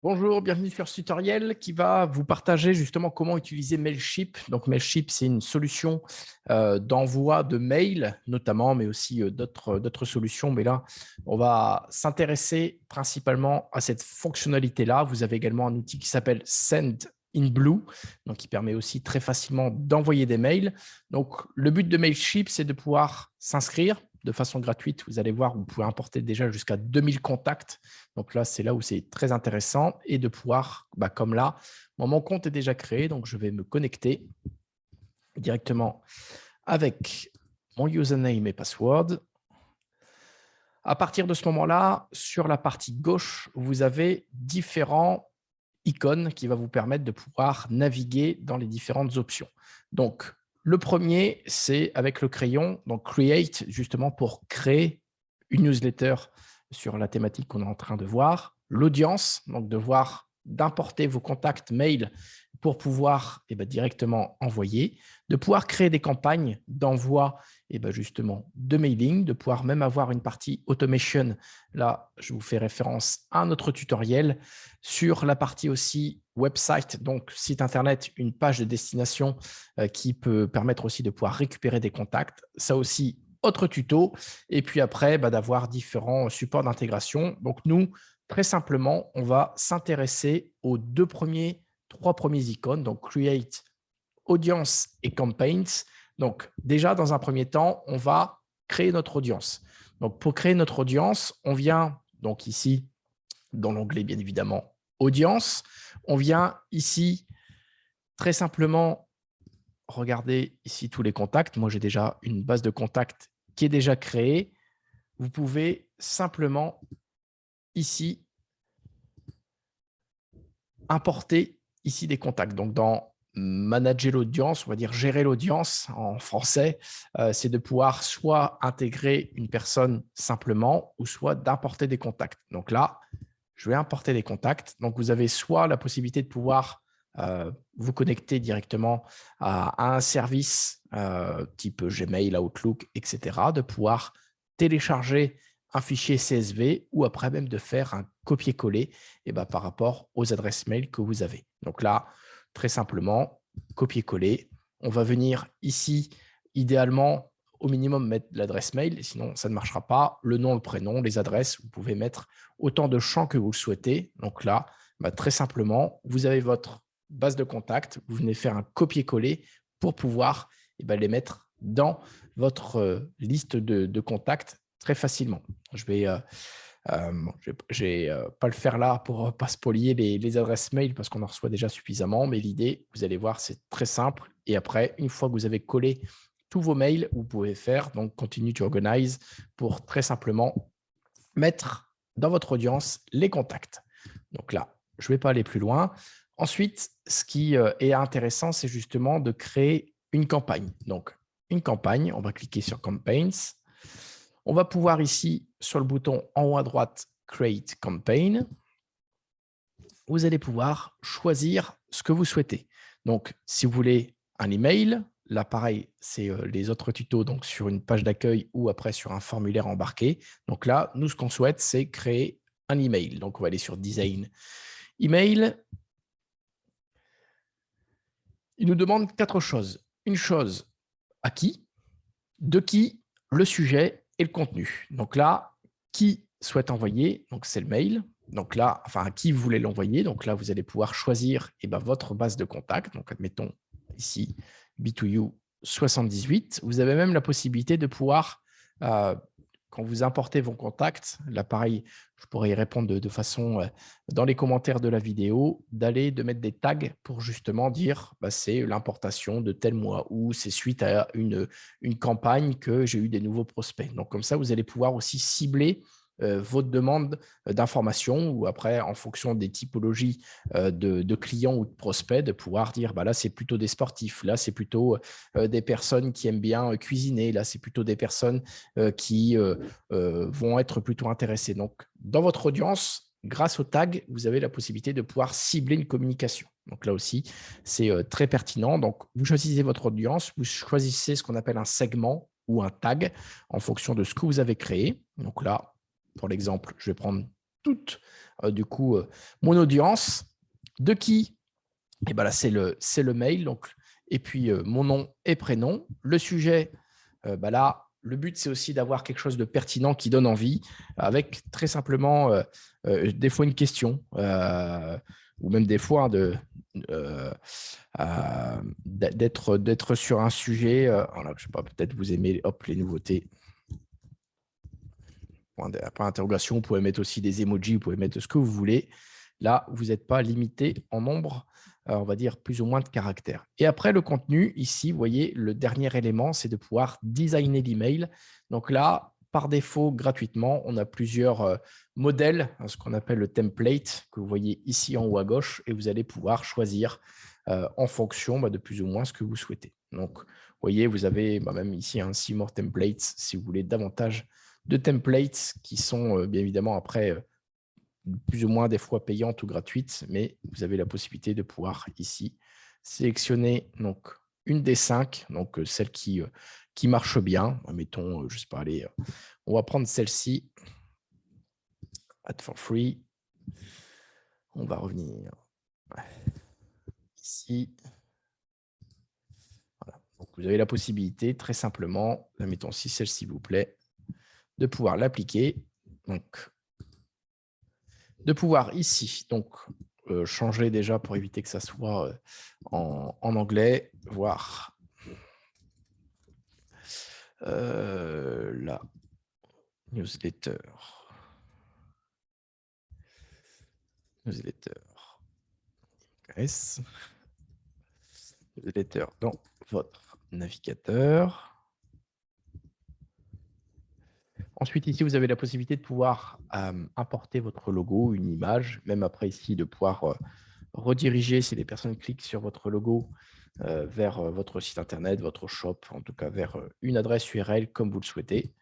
Bonjour, bienvenue sur ce tutoriel qui va vous partager justement comment utiliser Mailchimp. Donc Mailchimp, c'est une solution d'envoi de mails notamment, mais aussi d'autres solutions. Mais là, on va s'intéresser principalement à cette fonctionnalité-là. Vous avez également un outil qui s'appelle Send in Blue, donc qui permet aussi très facilement d'envoyer des mails. Donc le but de Mailchimp, c'est de pouvoir s'inscrire de façon gratuite. Vous allez voir, vous pouvez importer déjà jusqu'à 2000 contacts. Donc là, c'est là où c'est très intéressant et de pouvoir, comme là, mon compte est déjà créé, donc je vais me connecter directement avec mon username et password. À partir de ce moment-là, sur la partie gauche, vous avez différents icônes qui vont vous permettre de pouvoir naviguer dans les différentes options. Donc, le premier, c'est avec le crayon, donc Create, justement pour créer une newsletter sur la thématique qu'on est en train de voir. L'audience, donc d'importer vos contacts mail pour pouvoir directement envoyer, de pouvoir créer des campagnes d'envoi justement de mailing, de pouvoir même avoir une partie automation. Là, je vous fais référence à un autre tutoriel sur la partie aussi website, donc site internet, une page de destination qui peut permettre aussi de pouvoir récupérer des contacts. Ça aussi, autre tuto. Et puis après, d'avoir différents supports d'intégration. Donc nous, très simplement, on va s'intéresser aux trois premiers icônes, donc Create, Audience et Campaigns. Donc déjà, dans un premier temps, on va créer notre audience. Donc pour créer notre audience, on vient donc ici dans l'onglet, bien évidemment, Audience. On vient ici, très simplement, regarder ici tous les contacts. Moi, j'ai déjà une base de contacts qui est déjà créée. Vous pouvez simplement, ici, importer ici des contacts. Donc, dans manager l'audience, on va dire gérer l'audience en français, c'est de pouvoir soit intégrer une personne simplement ou soit d'importer des contacts. Donc là, je vais importer des contacts. Donc, vous avez soit la possibilité de pouvoir vous connecter directement à un service type Gmail, Outlook, etc., de pouvoir télécharger un fichier CSV ou après même de faire un copier-coller par rapport aux adresses mail que vous avez. Donc là, très simplement, copier-coller. On va venir ici, idéalement, au minimum, mettre l'adresse mail, sinon ça ne marchera pas. Le nom, le prénom, les adresses, vous pouvez mettre autant de champs que vous le souhaitez. Donc là, très simplement, vous avez votre base de contact, vous venez faire un copier-coller pour pouvoir les mettre dans votre liste de contacts très facilement. Je vais pas le faire là pour ne pas spolier les adresses mail parce qu'on en reçoit déjà suffisamment, mais l'idée, vous allez voir, c'est très simple. Et après, une fois que vous avez collé tous vos mails, vous pouvez faire donc Continue to Organize pour très simplement mettre dans votre audience les contacts. Donc là, je ne vais pas aller plus loin. Ensuite, ce qui est intéressant, c'est justement de créer une campagne. Donc, une campagne, on va cliquer sur Campaigns. On va pouvoir ici, sur le bouton en haut à droite, Create Campaign. Vous allez pouvoir choisir ce que vous souhaitez. Donc, si vous voulez un email, là, pareil, c'est les autres tutos donc sur une page d'accueil ou après sur un formulaire embarqué. Donc là, nous, ce qu'on souhaite, c'est créer un email. Donc, on va aller sur Design Email. Il nous demande 4 choses. Une chose, à qui, de qui, le sujet et le contenu. Donc là, qui souhaite envoyer, donc c'est le mail. Donc là, enfin, à qui vous voulez l'envoyer. Donc là, vous allez pouvoir choisir votre base de contact. Donc, admettons ici, B2U 78. Vous avez même la possibilité de pouvoir, quand vous importez vos contacts, là, pareil, je pourrais y répondre de façon, dans les commentaires de la vidéo, de mettre des tags pour justement dire c'est l'importation de tel mois ou c'est suite à une campagne que j'ai eu des nouveaux prospects. Donc, comme ça, vous allez pouvoir aussi cibler votre demande d'information ou après, en fonction des typologies de clients ou de prospects, de pouvoir dire là, c'est plutôt des sportifs, là, c'est plutôt des personnes qui aiment bien cuisiner, là, c'est plutôt des personnes qui vont être plutôt intéressées. Donc, dans votre audience, grâce au tag, vous avez la possibilité de pouvoir cibler une communication. Donc là aussi, c'est très pertinent. Donc, vous choisissez votre audience, vous choisissez ce qu'on appelle un segment ou un tag en fonction de ce que vous avez créé. Donc là, pour l'exemple, je vais prendre toute du coup mon audience. De qui? Et ben là, c'est le mail. Donc, et puis mon nom et prénom. Le sujet, bah là, le but, c'est aussi d'avoir quelque chose de pertinent qui donne envie, avec très simplement des fois une question, ou même des fois euh, d'être sur un sujet. Alors, je sais pas, peut-être vous aimez hop, les nouveautés. Point d'interrogation, vous pouvez mettre aussi des emojis, vous pouvez mettre ce que vous voulez. Là, vous n'êtes pas limité en nombre, on va dire plus ou moins de caractères. Et après, le contenu, ici, vous voyez, le dernier élément, c'est de pouvoir designer l'email. Donc là, par défaut, gratuitement, on a plusieurs modèles, ce qu'on appelle le template, que vous voyez ici en haut à gauche, et vous allez pouvoir choisir en fonction de plus ou moins ce que vous souhaitez. Donc, vous voyez, vous avez même ici un See More Templates, si vous voulez davantage de templates qui sont bien évidemment après plus ou moins des fois payantes ou gratuites, mais vous avez la possibilité de pouvoir ici sélectionner donc une des 5, donc celle qui marche bien. Mettons, je ne sais pas, allez, on va prendre celle-ci, Add for free. On va revenir ici. Voilà. Donc, vous avez la possibilité, très simplement, mettons aussi celle s'il vous plaît, de pouvoir l'appliquer. Donc, de pouvoir ici, donc changer déjà pour éviter que ça soit en anglais, voir la newsletter. S. Newsletter dans votre navigateur. Ensuite, ici, vous avez la possibilité de pouvoir importer votre logo, une image, même après ici, de pouvoir rediriger, si les personnes cliquent sur votre logo, vers votre site internet, votre shop, en tout cas vers une adresse URL comme vous le souhaitez.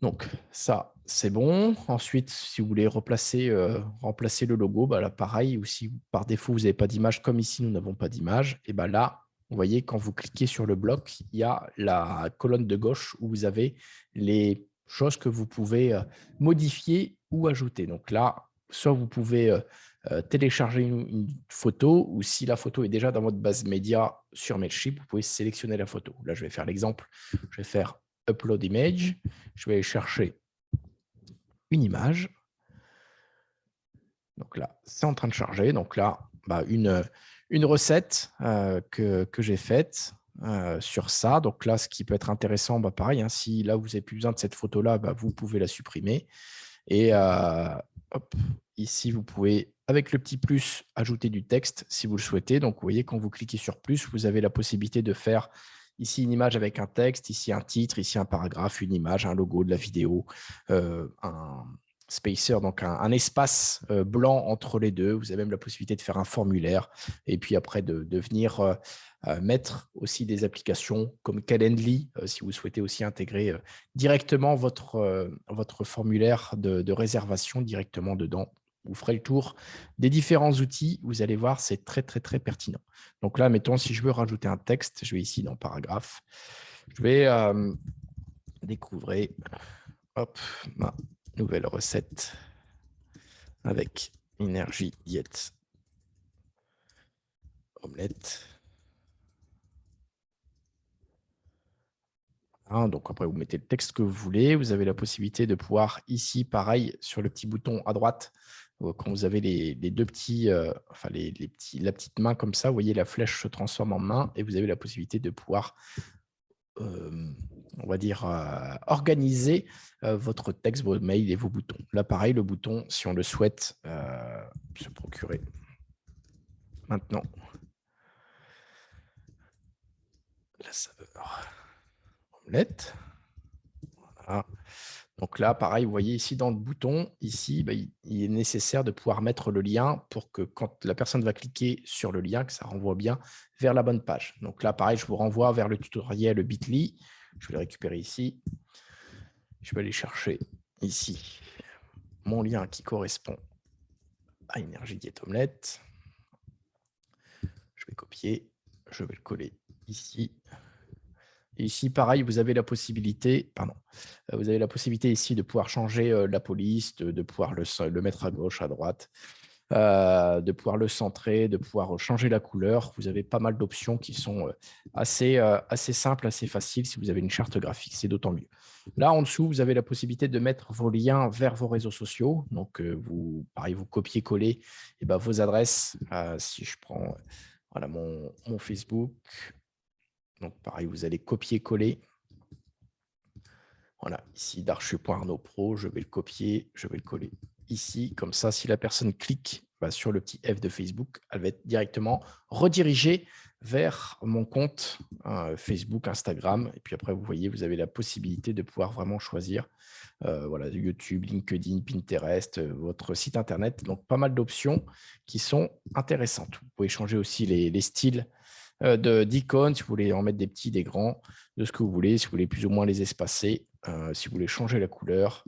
Donc ça, c'est bon. Ensuite, si vous voulez remplacer le logo, bah là, pareil, ou si par défaut, vous n'avez pas d'image, comme ici, nous n'avons pas d'image, et ben là, vous voyez, quand vous cliquez sur le bloc, il y a la colonne de gauche où vous avez les choses que vous pouvez modifier ou ajouter. Donc là, soit vous pouvez télécharger une photo, ou si la photo est déjà dans votre base média sur Mailchimp, vous pouvez sélectionner la photo. Là, je vais faire l'exemple. Je vais faire Upload Image. Je vais aller chercher une image. Donc là, c'est en train de charger. Donc là, une recette que j'ai faite sur ça. Donc là, ce qui peut être intéressant, pareil, si là, vous n'avez plus besoin de cette photo-là, vous pouvez la supprimer. Et hop, ici, vous pouvez, avec le petit plus, ajouter du texte si vous le souhaitez. Donc, vous voyez, quand vous cliquez sur plus, vous avez la possibilité de faire ici une image avec un texte, ici un titre, ici un paragraphe, une image, un logo, de la vidéo, un spacer, donc un espace blanc entre les deux. Vous avez même la possibilité de faire un formulaire et puis après de venir mettre aussi des applications comme Calendly, si vous souhaitez aussi intégrer directement votre formulaire de réservation directement dedans. Vous ferez le tour des différents outils. Vous allez voir, c'est très, très, très pertinent. Donc là, mettons, si je veux rajouter un texte, je vais ici dans paragraphe. Je vais découvrir ma nouvelle recette avec énergie diète omelette. Donc après, vous mettez le texte que vous voulez. Vous avez la possibilité de pouvoir ici, pareil, sur le petit bouton à droite, quand vous avez les deux petits, la petite main comme ça, vous voyez la flèche se transforme en main et vous avez la possibilité de pouvoir, on va dire, organiser votre texte, vos mails et vos boutons. Là, pareil, le bouton, si on le souhaite, se procurer maintenant la saveur omelette. Voilà. Donc là, pareil, vous voyez ici dans le bouton, ici, il est nécessaire de pouvoir mettre le lien pour que quand la personne va cliquer sur le lien, que ça renvoie bien vers la bonne page. Donc là, pareil, je vous renvoie vers le tutoriel Bitly. Je vais le récupérer ici. Je vais aller chercher ici mon lien qui correspond à Énergie Diète Omelette. Je vais copier, je vais le coller ici. Et ici, pareil, vous avez la possibilité, pardon, vous avez la possibilité ici de pouvoir changer la police, de pouvoir le mettre à gauche, à droite, de pouvoir le centrer, de pouvoir changer la couleur. Vous avez pas mal d'options qui sont assez simples, assez faciles. Si vous avez une charte graphique, c'est d'autant mieux. Là, en dessous, vous avez la possibilité de mettre vos liens vers vos réseaux sociaux. Donc, pareil, vous copiez-collez vos adresses. Si je prends voilà, mon Facebook, donc pareil, vous allez copier-coller. Voilà, ici, Darchu.Arnaud Pro, je vais le copier, je vais le coller ici. Comme ça, si la personne clique sur le petit F de Facebook, elle va être directement redirigée vers mon compte Facebook, Instagram. Et puis après, vous voyez, vous avez la possibilité de pouvoir vraiment choisir voilà, YouTube, LinkedIn, Pinterest, votre site Internet. Donc, pas mal d'options qui sont intéressantes. Vous pouvez changer aussi les styles d'icônes, si vous voulez en mettre des petits, des grands, de ce que vous voulez, si vous voulez plus ou moins les espacer, si vous voulez changer la couleur.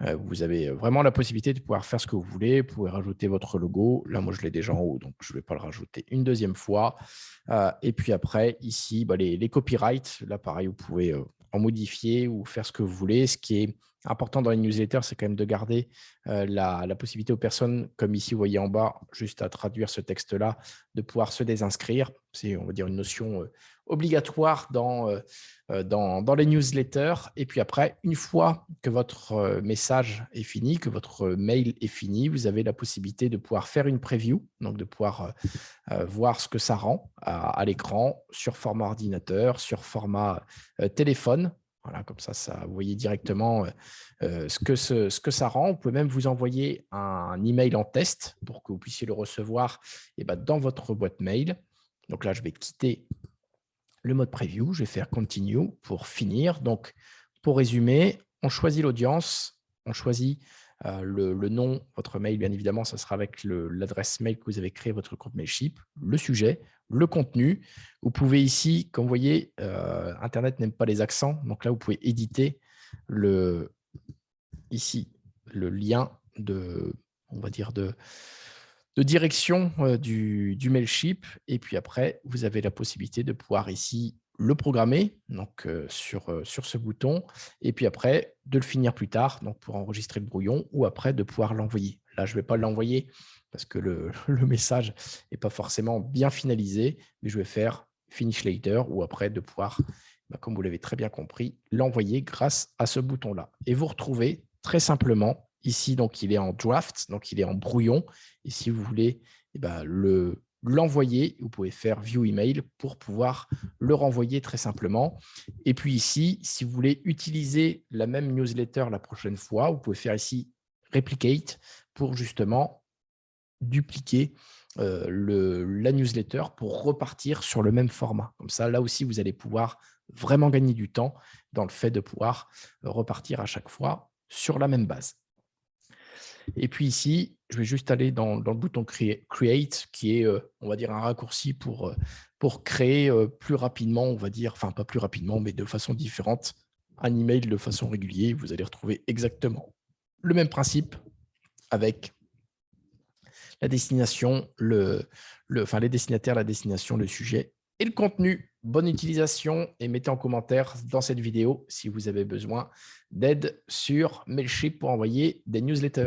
Vous avez vraiment la possibilité de pouvoir faire ce que vous voulez. Vous pouvez rajouter votre logo. Là, moi, je l'ai déjà en haut, donc je ne vais pas le rajouter une deuxième fois. Et puis après, ici, les copyrights. Là, pareil, vous pouvez en modifier ou faire ce que vous voulez. Ce qui est important dans les newsletters, c'est quand même de garder la possibilité aux personnes, comme ici, vous voyez en bas, juste à traduire ce texte-là, de pouvoir se désinscrire. C'est, on va dire, une notion obligatoire dans les newsletters. Et puis après, une fois que votre message est fini, que votre mail est fini, vous avez la possibilité de pouvoir faire une preview, donc de pouvoir voir ce que ça rend à l'écran, sur format ordinateur, sur format téléphone. Voilà, comme ça, vous voyez directement ce que ça rend. Vous pouvez même vous envoyer un email en test pour que vous puissiez le recevoir dans votre boîte mail. Donc là, je vais quitter le mode preview. Je vais faire continue pour finir. Donc, pour résumer, on choisit l'audience, on choisit le nom, votre mail, bien évidemment, ça sera avec l'adresse mail que vous avez créé votre compte Mailchimp, le sujet, le contenu. Vous pouvez ici, comme vous voyez, Internet n'aime pas les accents. Donc là, vous pouvez éditer ici le lien on va dire, de direction du Mailchimp. Et puis après, vous avez la possibilité de pouvoir ici le programmer donc, sur ce bouton. Et puis après, de le finir plus tard donc pour enregistrer le brouillon ou après de pouvoir l'envoyer. Là, je ne vais pas l'envoyer parce que le message n'est pas forcément bien finalisé, mais je vais faire Finish Later ou après de pouvoir, comme vous l'avez très bien compris, l'envoyer grâce à ce bouton-là. Et vous retrouvez très simplement ici, donc il est en draft, donc il est en brouillon. Et si vous voulez l'envoyer, vous pouvez faire View Email pour pouvoir le renvoyer très simplement. Et puis ici, si vous voulez utiliser la même newsletter la prochaine fois, vous pouvez faire ici Replicate pour justement dupliquer la newsletter pour repartir sur le même format. Comme ça, là aussi, vous allez pouvoir vraiment gagner du temps dans le fait de pouvoir repartir à chaque fois sur la même base. Et puis ici, je vais juste aller dans le bouton Create, qui est, on va dire, un raccourci pour créer plus rapidement, on va dire, enfin pas plus rapidement, mais de façon différente, un email de façon régulière. Vous allez retrouver exactement le même principe avec la destination, les destinataires, la destination, le sujet et le contenu. Bonne utilisation et mettez en commentaire dans cette vidéo si vous avez besoin d'aide sur Mailchimp pour envoyer des newsletters.